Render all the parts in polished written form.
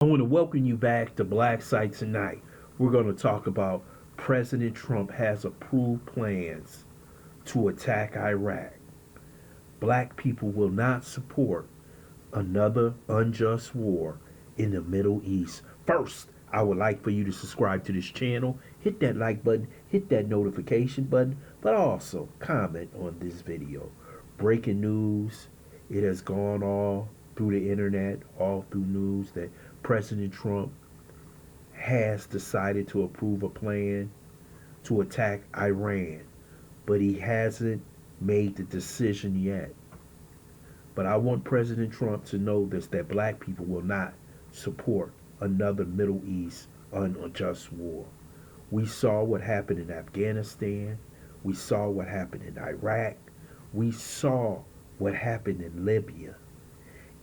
I want to welcome you back to BLACKSITE tonight. We're going to talk about President Trump has approved plans to attack Iraq. Black people will not support another unjust war in the Middle East. First, I would like for you to subscribe to this channel, hit that like button, hit that notification button, but also comment on this video. Breaking news, it has gone all through the internet, all through news that President Trump has decided to approve a plan to attack Iran, but he hasn't made the decision yet. But I want President Trump to know this, that black people will not support another Middle East unjust war. We saw what happened in Afghanistan. We saw what happened in Iraq. We saw what happened in Libya.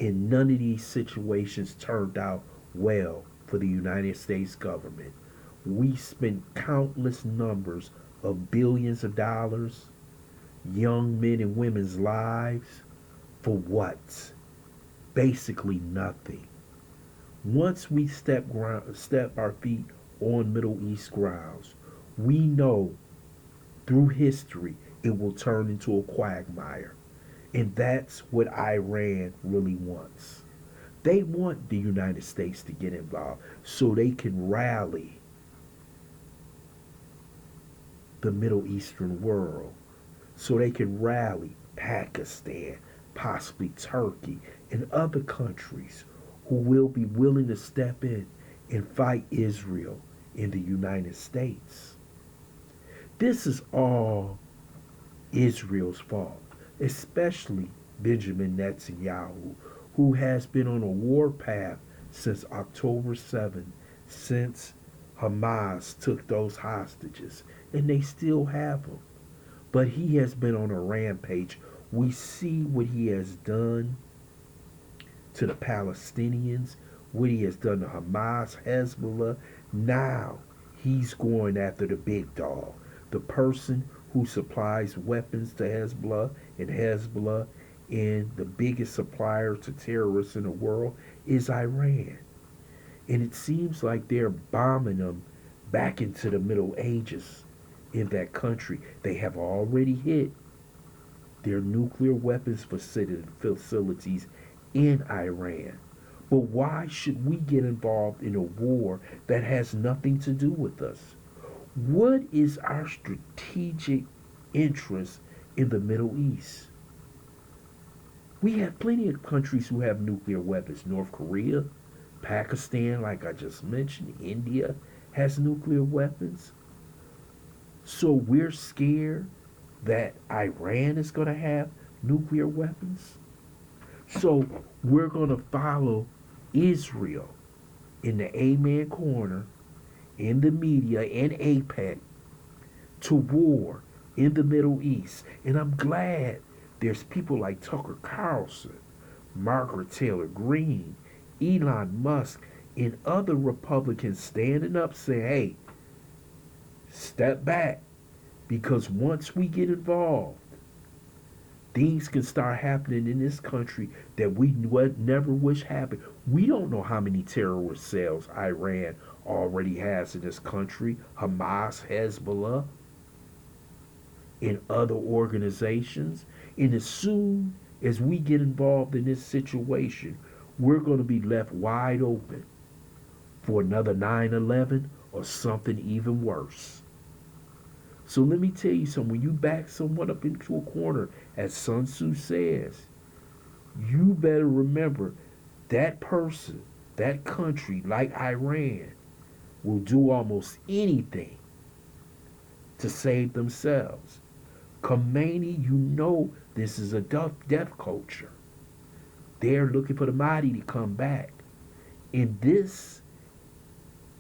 And none of these situations turned out well for the United States government. We spent countless numbers of billions of dollars, young men and women's lives, for what? Basically nothing. Once we step our feet on Middle East grounds, we know through history it will turn into a quagmire. And that's what Iran really wants. They want the United States to get involved so they can rally the Middle Eastern world, so they can rally Pakistan, possibly Turkey, and other countries who will be willing to step in and fight Israel in the United States. This is all Israel's fault, especially Benjamin Netanyahu, who has been on a war path since October 7th, since Hamas took those hostages, and they still have them. But he has been on a rampage. We see what he has done to the Palestinians, what he has done to Hamas, Hezbollah. Now he's going after the big dog, the person who supplies weapons to Hezbollah, and the biggest supplier to terrorists in the world is Iran. And it seems like they're bombing them back into the Middle Ages in that country. They have already hit their nuclear weapons facilities in Iran. But why should we get involved in a war that has nothing to do with us? What is our strategic interest in the Middle East? We have plenty of countries who have nuclear weapons. North Korea, Pakistan, like I just mentioned, India has nuclear weapons. So we're scared that Iran is going to have nuclear weapons. So we're going to follow Israel in the Amen corner, in the media, and APEC to war in the Middle East. And I'm glad there's people like Tucker Carlson, Margaret Taylor Greene, Elon Musk, and other Republicans standing up saying, hey, step back. Because once we get involved, things can start happening in this country that we never wish happened. We don't know how many terrorist cells Iran already has in this country. Hamas, Hezbollah, and other organizations. And as soon as we get involved in this situation, we're going to be left wide open for another 9/11 or something even worse. So let me tell you something. When you back someone up into a corner, as Sun Tzu says, you better remember that person, that country, like Iran, will do almost anything to save themselves. Khomeini, you know this is a death culture. They're looking for the Mahdi to come back. And this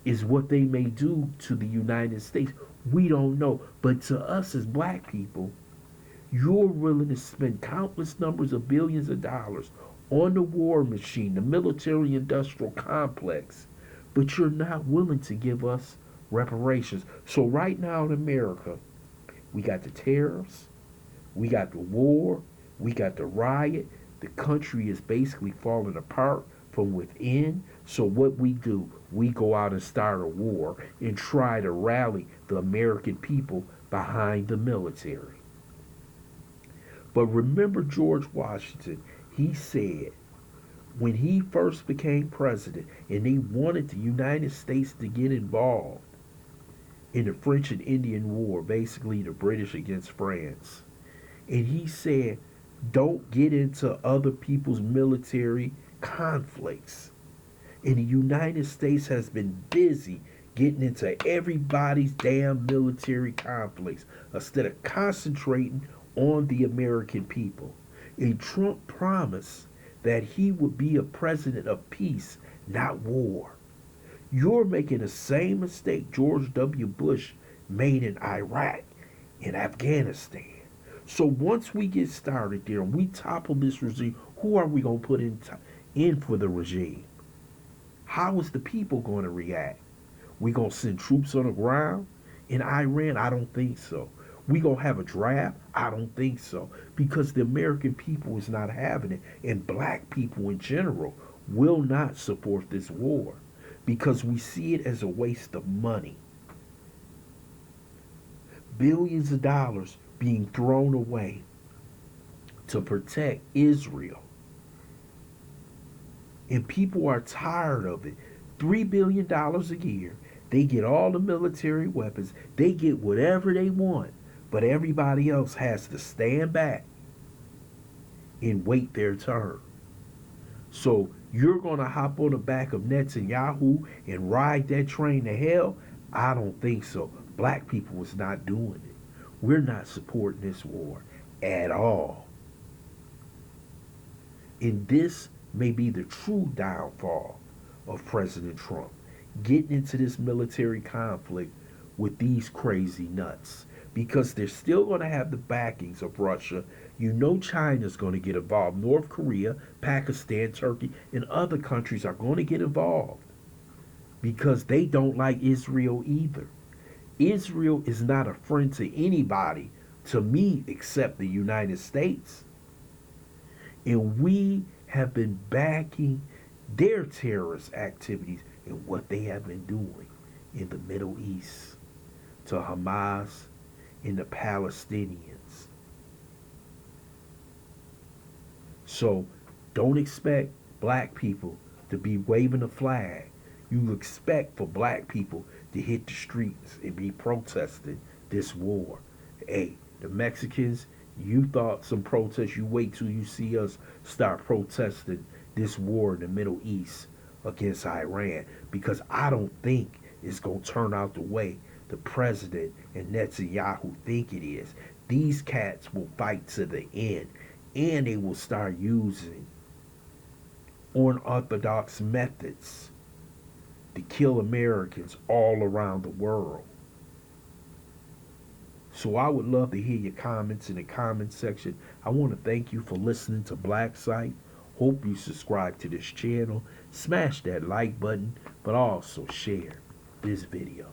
is what they may do to the United States. We don't know. But to us as black people, you're willing to spend countless numbers of billions of dollars on the war machine, the military industrial complex, but you're not willing to give us reparations. So right now in America, we got the tariffs, we got the war, we got the riot. The country is basically falling apart from within. So what we do, we go out and start a war and try to rally the American people behind the military. But remember George Washington, he said when he first became president and he wanted the United States to get involved in the French and Indian War, basically the British against France. And he said, don't get into other people's military conflicts. And the United States has been busy getting into everybody's damn military conflicts instead of concentrating on the American people. And Trump promised that he would be a president of peace, not war. You're making the same mistake George W. Bush made in Iraq and Afghanistan. So once we get started there and we topple this regime, who are we going to put in for the regime? How is the people going to react? We going to send troops on the ground in Iran? I don't think so. We going to have a draft? I don't think so. Because the American people is not having it. And black people in general will not support this war. Because we see it as a waste of money. Billions of dollars being thrown away to protect Israel. And people are tired of it. $3 billion a year. They get all the military weapons. They get whatever they want. But everybody else has to stand back and wait their turn. So you're going to hop on the back of Netanyahu and ride that train to hell? I don't think so. Black people is not doing it. We're not supporting this war at all. And this may be the true downfall of President Trump. Getting into this military conflict with these crazy nuts. Because they're still going to have the backings of Russia. You know China's going to get involved. North Korea, Pakistan, Turkey, and other countries are going to get involved. Because they don't like Israel either. Israel is not a friend to anybody, to me, except the United States. And we have been backing their terrorist activities and what they have been doing in the Middle East to Hamas and the Palestinians. So don't expect black people to be waving a flag. You expect for black people to hit the streets and be protesting this war. Hey, the Mexicans, you thought some protests, you wait till you see us start protesting this war in the Middle East against Iran, because I don't think it's going to turn out the way the president and Netanyahu think it is. These cats will fight to the end, and they will start using unorthodox methods to kill Americans all around the world. So I would love to hear your comments in the comment section. I want to thank you for listening to BLACKSITE. Hope you subscribe to this channel. Smash that like button, but also share this video.